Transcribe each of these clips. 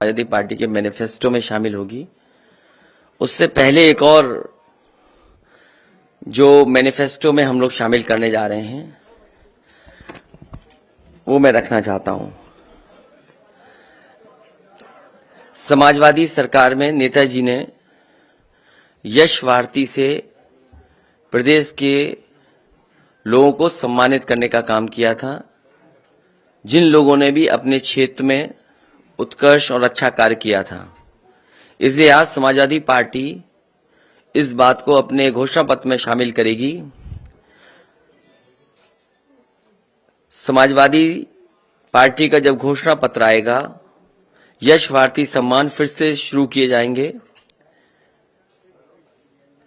Samajwadi party के manifesto में शामिल होगी। उससे पहले एक और जो मैनिफेस्टो में हम लोग शामिल करने जा रहे हैं वो मैं रखना चाहता हूं। समाजवादी सरकार में नेताजी ने यश भारती से प्रदेश के लोगों को सम्मानित करने का काम किया था, जिन लोगों ने भी अपने क्षेत्र में उत्कर्ष और अच्छा कार्य किया था। इसलिए आज समाजवादी पार्टी इस बात को अपने घोषणा पत्र में शामिल करेगी। समाजवादी पार्टी का जब घोषणा पत्र आएगा, यश भारती सम्मान फिर से शुरू किए जाएंगे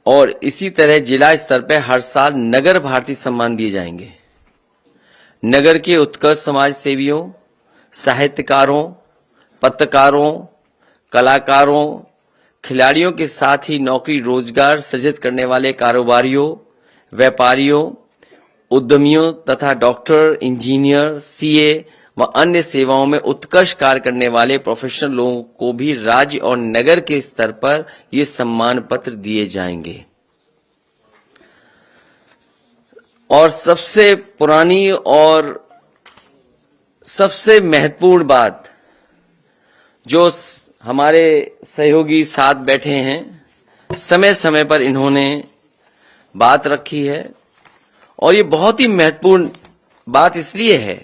और इसी तरह जिला स्तर पर हर साल नगर भारती सम्मान दिए जाएंगे। नगर के उत्कर्ष समाज सेवियों, साहित्यकारों, पत्रकारों, कलाकारों, खिलाड़ियों के साथ ही नौकरी रोजगार सृजित करने वाले कारोबारियों, व्यापारियों, उद्यमियों तथा डॉक्टर, इंजीनियर, सीए व अन्य सेवाओं में उत्कृष्ट कार्य करने वाले प्रोफेशनल लोगों को भी राज्य और नगर के स्तर पर ये सम्मान पत्र दिए जाएंगे। और सबसे पुरानी और सबसे महत्वपूर्ण बात जो हमारे सहयोगी साथ बैठे हैं, समय समय पर इन्होंने बात रखी है और ये बहुत ही महत्वपूर्ण बात इसलिए है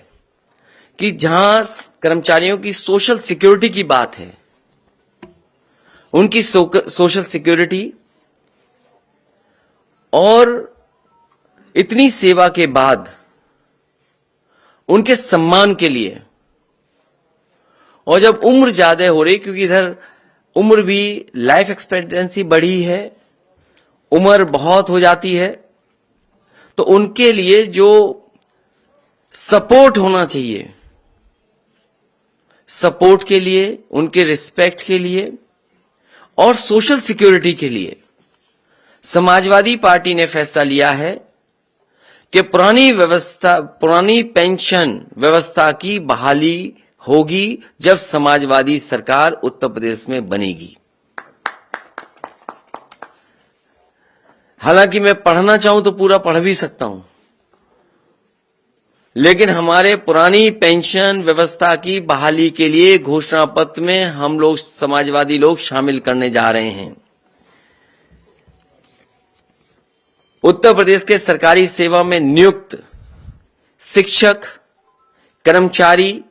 कि जहां कर्मचारियों की सोशल सिक्योरिटी की बात है, उनकी सोशल सिक्योरिटी और इतनी सेवा के बाद उनके सम्मान के लिए, और जब उम्र ज्यादा हो रही, क्योंकि इधर उम्र भी लाइफ एक्सपेक्टेंसी बढ़ी है, उम्र बहुत हो जाती है, तो उनके लिए जो सपोर्ट होना चाहिए, सपोर्ट के लिए, उनके रिस्पेक्ट के लिए और सोशल सिक्योरिटी के लिए समाजवादी पार्टी ने फैसला लिया है कि पुरानी पेंशन व्यवस्था की बहाली होगी जब समाजवादी सरकार उत्तर प्रदेश में बनेगी। हालांकि मैं पढ़ना चाहूं तो पूरा पढ़ भी सकता हूं, लेकिन हमारे पुरानी पेंशन व्यवस्था की बहाली के लिए घोषणा पत्र में हम लोग समाजवादी लोग शामिल करने जा रहे हैं। उत्तर प्रदेश के सरकारी सेवा में नियुक्त शिक्षक, कर्मचारी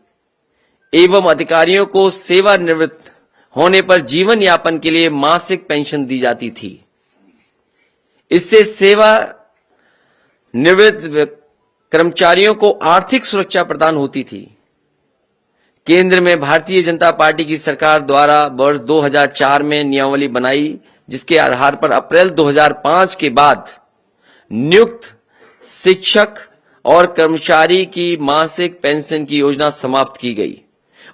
एवं अधिकारियों को सेवानिवृत्त होने पर जीवन यापन के लिए मासिक पेंशन दी जाती थी। इससे सेवा निवृत्त कर्मचारियों को आर्थिक सुरक्षा प्रदान होती थी। केंद्र में भारतीय जनता पार्टी की सरकार द्वारा वर्ष 2004 में नियमावली बनाई, जिसके आधार पर अप्रैल 2005 के बाद नियुक्त शिक्षक और कर्मचारी की मासिक पेंशन की योजना समाप्त की गई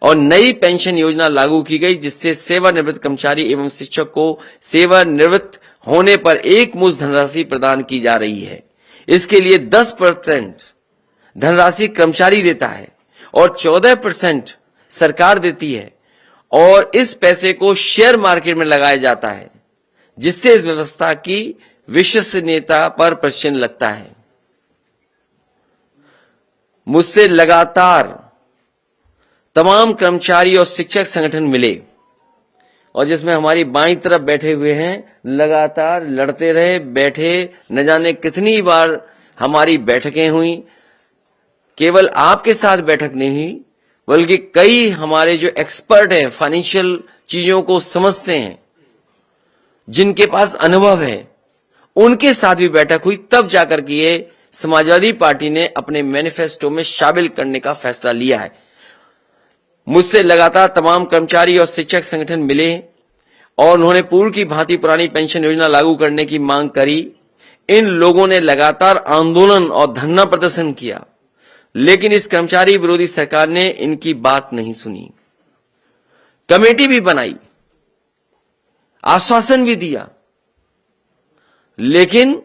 और नई पेंशन योजना लागू की गई, जिससे सेवानिवृत्त कर्मचारी एवं शिक्षक को सेवानिवृत्त होने पर एक मुश्त धनराशि प्रदान की जा रही है। इसके लिए 10% धनराशि कर्मचारी देता है और 14% सरकार देती है और इस पैसे को शेयर मार्केट में लगाया जाता है, जिससे इस व्यवस्था की विश्वसनीयता पर प्रश्न लगता है। मुझसे लगातार तमाम कर्मचारी और शिक्षक संगठन मिले और जिसमें हमारी बाईं तरफ बैठे हुए हैं, लगातार लड़ते रहे, बैठे, न जाने कितनी बार हमारी बैठकें हुई। केवल आपके साथ बैठक नहीं हुई, बल्कि कई हमारे जो एक्सपर्ट हैं, फाइनेंशियल चीजों को समझते हैं, जिनके पास अनुभव है, उनके साथ भी बैठक हुई। तब जाकर के ये समाजवादी पार्टी ने अपने मैनिफेस्टो में शामिल करने का फैसला लिया है। मुझसे लगातार तमाम कर्मचारी और शिक्षक संगठन मिले और उन्होंने पूर्व की भांति पुरानी पेंशन योजना लागू करने की मांग करी। इन लोगों ने लगातार आंदोलन और धरना प्रदर्शन किया, लेकिन इस कर्मचारी विरोधी सरकार ने इनकी बात नहीं सुनी। कमेटी भी बनाई, आश्वासन भी दिया, लेकिन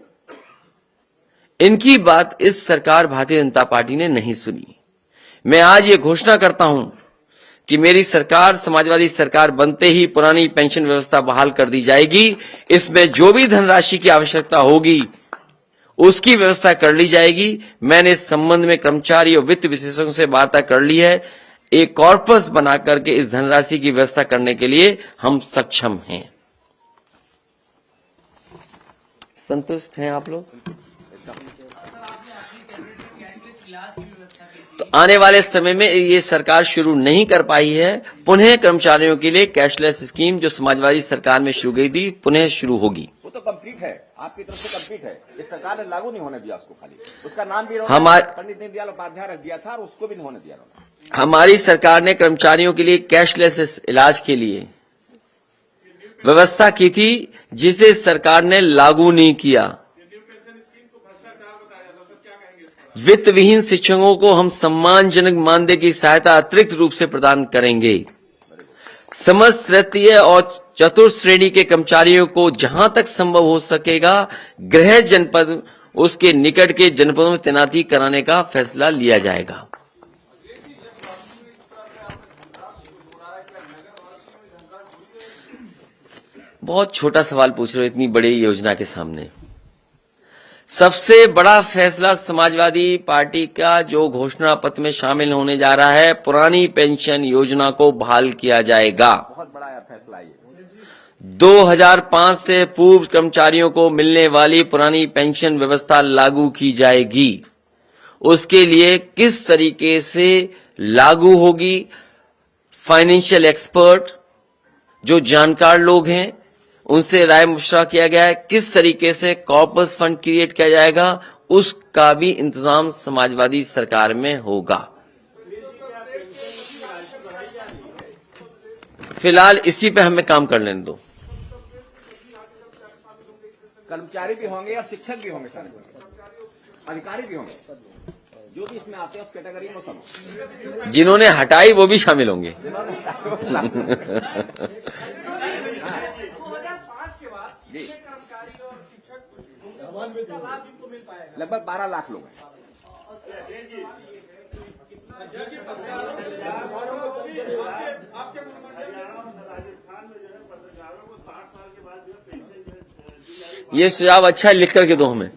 इनकी बात इस सरकार भारतीय जनता पार्टी ने नहीं सुनी। मैं आज ये घोषणा करता हूं कि मेरी सरकार, समाजवादी सरकार बनते ही पुरानी पेंशन व्यवस्था बहाल कर दी जाएगी। इसमें जो भी धनराशि की आवश्यकता होगी उसकी व्यवस्था कर ली जाएगी। मैंने इस संबंध में कर्मचारी और वित्त विशेषज्ञों से वार्ता कर ली है। एक कॉर्पस बना करके इस धनराशि की व्यवस्था करने के लिए हम सक्षम हैं। संतुष्ट हैं आप लोग? तो आने वाले समय में ये सरकार शुरू नहीं कर पाई है, पुनः कर्मचारियों के लिए कैशलेस स्कीम जो समाजवादी सरकार में शुरू गई थी पुनः शुरू होगी। वो तो कंप्लीट है, आपकी तरफ से कंप्लीट है। इस सरकार ने लागू नहीं होने दिया उसको, खाली उसका नाम भी पंडित दीनदयाल उपाध्याय रख दिया था और उसको भी नहीं होने दिया। हमारी सरकार ने कर्मचारियों के लिए कैशलेस इलाज के लिए व्यवस्था की थी, जिसे सरकार ने लागू नहीं किया। वित्त विहीन शिक्षकों को हम सम्मानजनक मानदेय की सहायता अतिरिक्त रूप से प्रदान करेंगे। समस्त तृतीय और चतुर्थ श्रेणी के कर्मचारियों को जहां तक संभव हो सकेगा गृह जनपद उसके निकट के जनपदों में तैनाती कराने का फैसला लिया जाएगा। बहुत छोटा सवाल पूछ रहे हो इतनी बड़ी योजना के सामने। सबसे बड़ा फैसला समाजवादी पार्टी का जो घोषणा पत्र में शामिल होने जा रहा है, पुरानी पेंशन योजना को बहाल किया जाएगा। बहुत बड़ा फैसला है। 2005 से पूर्व कर्मचारियों को मिलने वाली पुरानी पेंशन व्यवस्था लागू की जाएगी। उसके लिए किस तरीके से लागू होगी, फाइनेंशियल एक्सपर्ट जो जानकार लोग हैं उनसे राय मशवरा किया गया है। किस तरीके से कॉर्पस फंड क्रिएट किया जाएगा उसका भी इंतजाम समाजवादी सरकार में होगा। फिलहाल इसी पे हमें काम कर लेने दो। कर्मचारी भी होंगे और शिक्षक भी होंगे, सारे अधिकारी भी होंगे, जो भी इसमें आते हैं उस कैटेगरी में सब। जिन्होंने हटाई वो भी शामिल होंगे। लगभग 12 लाख लोग हैं। ये सुझाव अच्छा है, लिख करके दो हमें।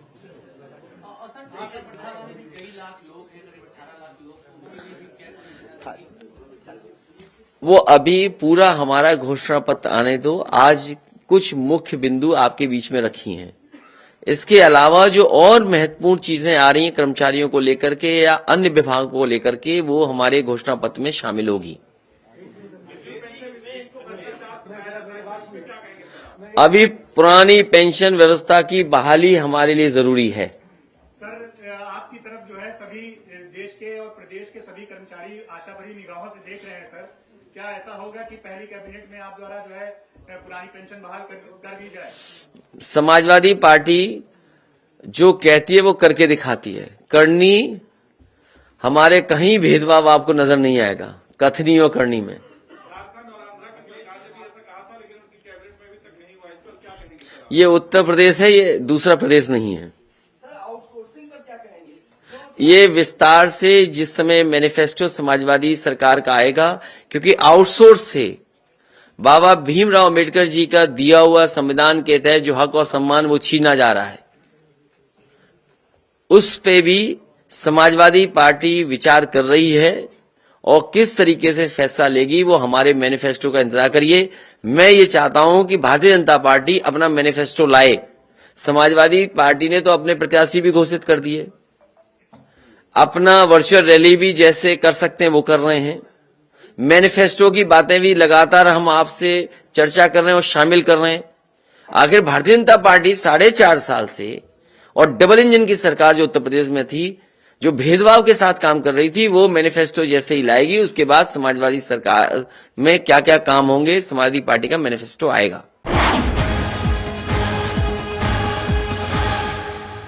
वो अभी पूरा हमारा घोषणा पत्र आने दो। आज कुछ मुख्य बिंदु आपके बीच में रखी हैं। इसके अलावा जो और महत्वपूर्ण चीजें आ रही हैं कर्मचारियों को लेकर के या अन्य विभागों को लेकर के, वो हमारे घोषणा पत्र में शामिल होगी। अभी पुरानी पेंशन व्यवस्था की बहाली हमारे लिए जरूरी है। सर, आपकी तरफ जो है सभी देश के और प्रदेश के सभी कर्मचारी आशा भरी निगाहों से देख रहे हैं। सर, क्या ऐसा होगा कि पहली कैबिनेट में आप द्वारा जो है पुरानी पेंशन बहाल कर दी जाए? समाजवादी पार्टी जो कहती है वो करके दिखाती है। करनी हमारे कहीं भेदभाव आपको नजर नहीं आएगा, कथनी और करनी में। ये उत्तर प्रदेश है, ये दूसरा प्रदेश नहीं है। ये विस्तार से जिस समय मैनिफेस्टो समाजवादी सरकार का आएगा, क्योंकि आउटसोर्स से बाबा भीमराव अंबेडकर जी का दिया हुआ संविधान के तहत जो हक और सम्मान वो छीना जा रहा है, उस पे भी समाजवादी पार्टी विचार कर रही है और किस तरीके से फैसला लेगी वो हमारे मैनिफेस्टो का इंतजार करिए। मैं ये चाहता हूं कि भारतीय जनता पार्टी अपना मैनिफेस्टो लाए। समाजवादी पार्टी ने तो अपने प्रत्याशी भी घोषित कर दिए, अपना वर्चुअल रैली भी जैसे कर सकते हैं वो कर रहे हैं, मैनिफेस्टो की बातें भी लगातार हम आपसे चर्चा कर रहे हैं और शामिल कर रहे हैं। आखिर भारतीय जनता पार्टी 4.5 साल से और डबल इंजन की सरकार जो उत्तर प्रदेश में थी, जो भेदभाव के साथ काम कर रही थी, वो मैनिफेस्टो जैसे ही लाएगी उसके बाद समाजवादी सरकार में क्या क्या काम होंगे समाजवादी पार्टी का मैनिफेस्टो आएगा।